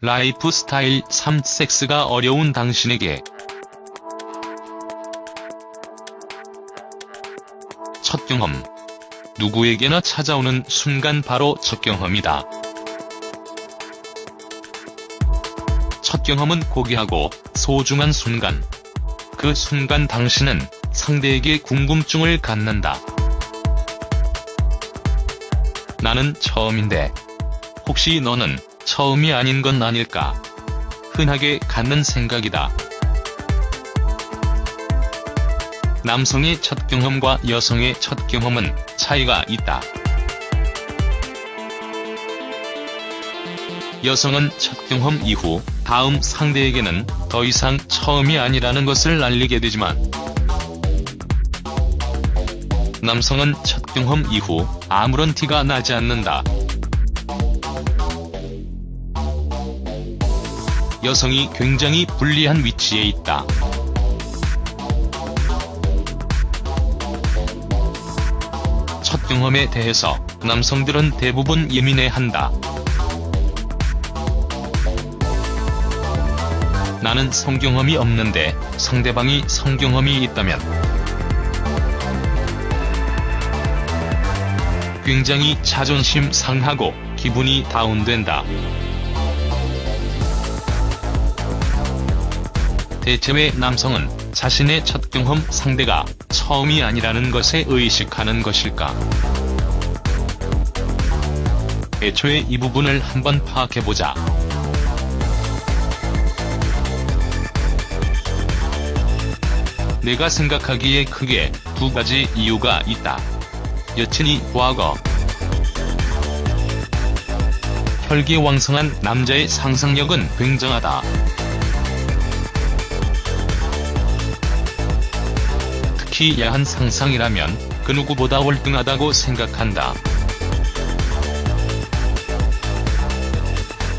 라이프 스타일 3. 섹스가 어려운 당신에게. 첫 경험. 누구에게나 찾아오는 순간 바로 첫 경험이다. 첫 경험은 고귀하고 소중한 순간. 그 순간 당신은 상대에게 궁금증을 갖는다. 나는 처음인데 혹시 너는 처음이 아닌 건 아닐까? 흔하게 갖는 생각이다. 남성의 첫 경험과 여성의 첫 경험은 차이가 있다. 여성은 첫 경험 이후 다음 상대에게는 더 이상 처음이 아니라는 것을 알리게 되지만, 남성은 첫 경험 이후 아무런 티가 나지 않는다. 여성이 굉장히 불리한 위치에 있다. 첫 경험에 대해서 남성들은 대부분 예민해한다. 나는 성경험이 없는데 상대방이 성경험이 있다면 굉장히 자존심 상하고 기분이 다운된다. 대체의 남성은 자신의 첫 경험 상대가 처음이 아니라는 것에 의식하는 것일까? 애초에 이 부분을 한번 파악해보자. 내가 생각하기에 크게 두 가지 이유가 있다. 여친이 과거. 혈기왕성한 남자의 상상력은 굉장하다. 특히 야한 상상이라면 그 누구보다 월등하다고 생각한다.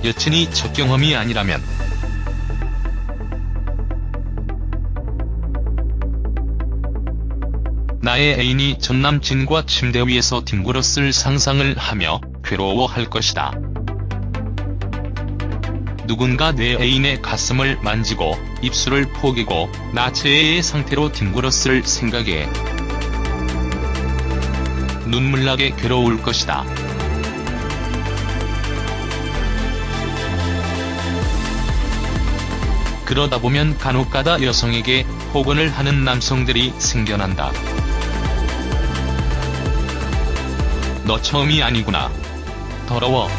여친이 첫 경험이 아니라면 나의 애인이 전 남친과 침대 위에서 뒹굴었을 상상을 하며 괴로워할 것이다. 누군가 내 애인의 가슴을 만지고 입술을 포개고 나체의 상태로 뒹굴었을 생각에 눈물나게 괴로울 것이다. 그러다 보면 간혹가다 여성에게 폭언을 하는 남성들이 생겨난다. 너 처음이 아니구나. 더러워.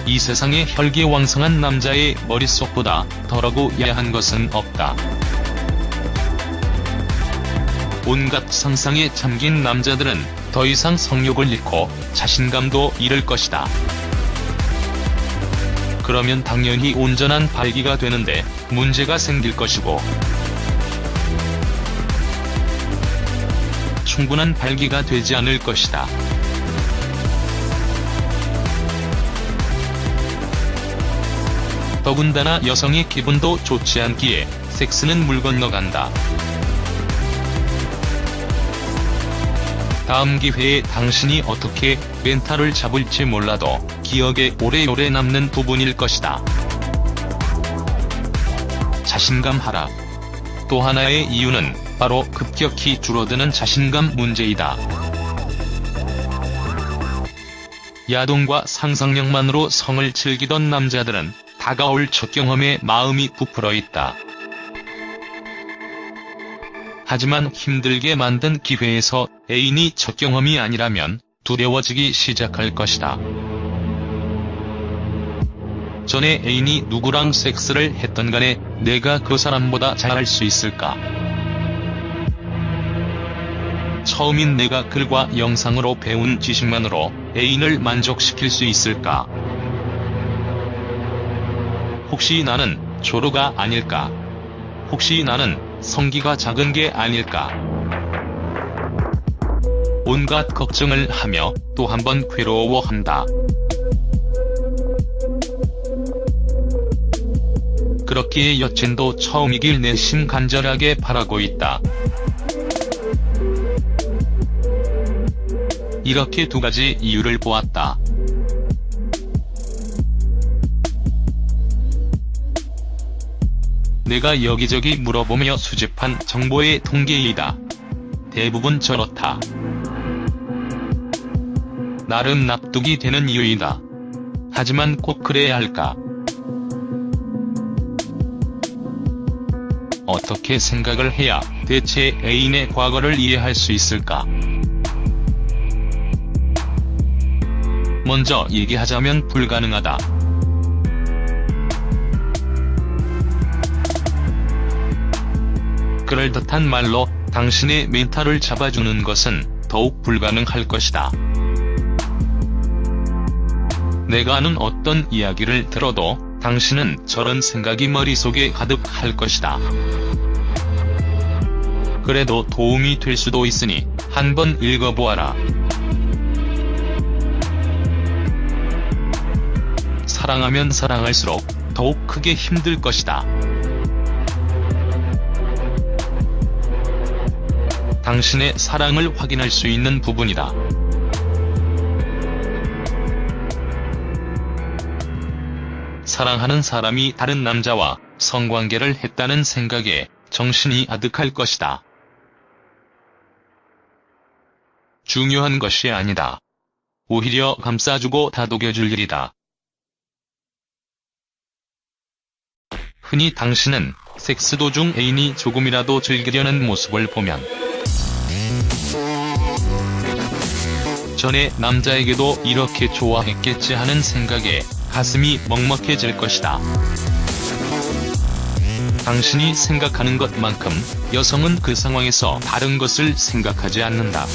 이 세상에 혈기왕성한 남자의 머릿속보다 덜하고 야한 것은 없다. 온갖 상상에 잠긴 남자들은 더 이상 성욕을 잃고 자신감도 잃을 것이다. 그러면 당연히 온전한 발기가 되는데 문제가 생길 것이고, 충분한 발기가 되지 않을 것이다. 더군다나 여성의 기분도 좋지 않기에 섹스는 물 건너간다. 다음 기회에 당신이 어떻게 멘탈을 잡을지 몰라도 기억에 오래오래 남는 부분일 것이다. 자신감 하락. 또 하나의 이유는 바로 급격히 줄어드는 자신감 문제이다. 야동과 상상력만으로 성을 즐기던 남자들은 다가올 첫 경험에 마음이 부풀어 있다. 하지만 힘들게 만든 기회에서 애인이 첫 경험이 아니라면 두려워지기 시작할 것이다. 전에 애인이 누구랑 섹스를 했던 간에 내가 그 사람보다 잘할 수 있을까? 처음인 내가 글과 영상으로 배운 지식만으로 애인을 만족시킬 수 있을까? 혹시 나는 조로가 아닐까? 혹시 나는 성기가 작은 게 아닐까? 온갖 걱정을 하며 또 한 번 괴로워한다. 그렇기에 여친도 처음이길 내심 간절하게 바라고 있다. 이렇게 두 가지 이유를 보았다. 내가 여기저기 물어보며 수집한 정보의 통계이다. 대부분 저렇다. 나름 납득이 되는 이유이다. 하지만 꼭 그래야 할까? 어떻게 생각을 해야 대체 애인의 과거를 이해할 수 있을까? 먼저 얘기하자면 불가능하다. 그럴듯한 말로 당신의 멘탈을 잡아주는 것은 더욱 불가능할 것이다. 내가 아는 어떤 이야기를 들어도 당신은 저런 생각이 머릿속에 가득할 것이다. 그래도 도움이 될 수도 있으니 한번 읽어보아라. 사랑하면 사랑할수록 더욱 크게 힘들 것이다. 당신의 사랑을 확인할 수 있는 부분이다. 사랑하는 사람이 다른 남자와 성관계를 했다는 생각에 정신이 아득할 것이다. 중요한 것이 아니다. 오히려 감싸주고 다독여줄 일이다. 흔히 당신은 섹스 도중 애인이 조금이라도 즐기려는 모습을 보면 전에 남자에게도 이렇게 좋아했겠지 하는 생각에 가슴이 먹먹해질 것이다. 당신이 생각하는 것만큼 여성은 그 상황에서 다른 것을 생각하지 않는다.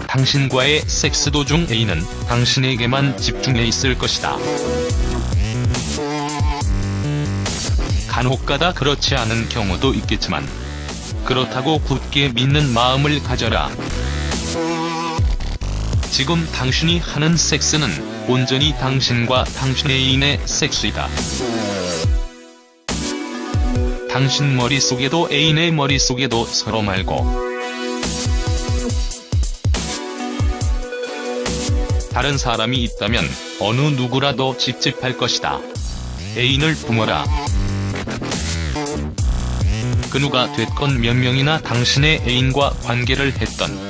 당신과의 섹스 도중 애인은 당신에게만 집중해 있을 것이다. 간혹가다 그렇지 않은 경우도 있겠지만 그렇다고 굳게 믿는 마음을 가져라. 지금 당신이 하는 섹스는 온전히 당신과 당신의 애인의 섹스이다. 당신 머릿속에도 애인의 머릿속에도 서로 말고 다른 사람이 있다면 어느 누구라도 찝찝할 것이다. 애인을 품어라. 그 누가 됐건 몇 명이나 당신의 애인과 관계를 했던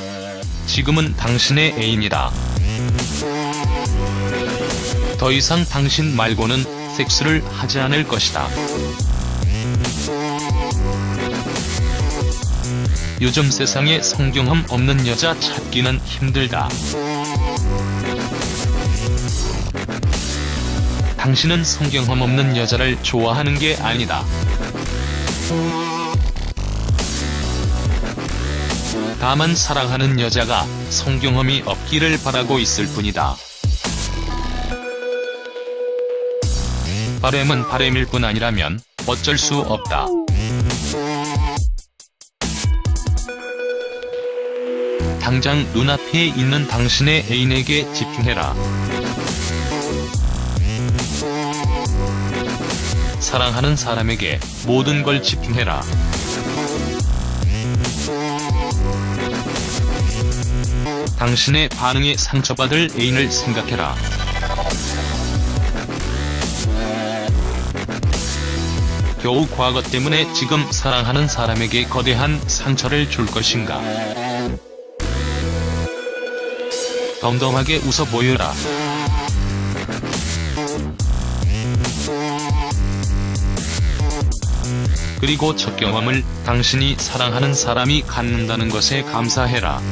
지금은 당신의 애인이다. 더 이상 당신 말고는 섹스를 하지 않을 것이다. 요즘 세상에 성경험 없는 여자 찾기는 힘들다. 당신은 성경험 없는 여자를 좋아하는 게 아니다. 다만 사랑하는 여자가 성경험이 없기를 바라고 있을 뿐이다. 바램은 바램일 뿐 아니라면 어쩔 수 없다. 당장 눈앞에 있는 당신의 애인에게 집중해라. 사랑하는 사람에게 모든 걸 집중해라. 당신의 반응에 상처받을 애인을 생각해라. 겨우 과거 때문에 지금 사랑하는 사람에게 거대한 상처를 줄 것인가? 덤덤하게 웃어 보여라. 그리고 첫 경험을 당신이 사랑하는 사람이 갖는다는 것에 감사해라.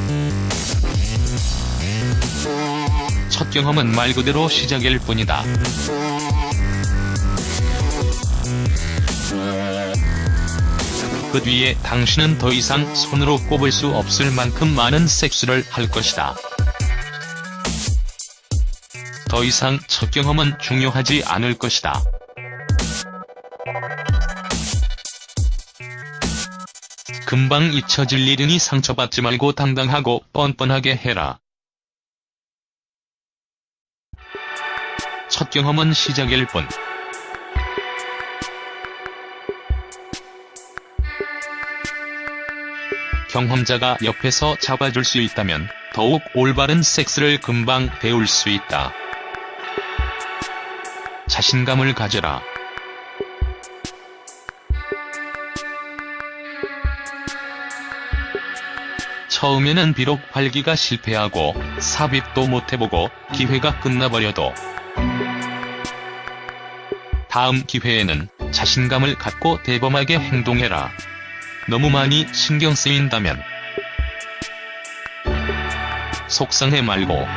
첫 경험은 말 그대로 시작일 뿐이다. 그 뒤에 당신은 더 이상 손으로 꼽을 수 없을 만큼 많은 섹스를 할 것이다. 더 이상 첫 경험은 중요하지 않을 것이다. 금방 잊혀질 일이니 상처받지 말고 당당하고 뻔뻔하게 해라. 첫 경험은 시작일 뿐. 경험자가 옆에서 잡아줄 수 있다면 더욱 올바른 섹스를 금방 배울 수 있다. 자신감을 가져라. 처음에는 비록 발기가 실패하고 삽입도 못해보고 기회가 끝나버려도 다음 기회에는 자신감을 갖고 대범하게 행동해라. 너무 많이 신경 쓰인다면 속상해 말고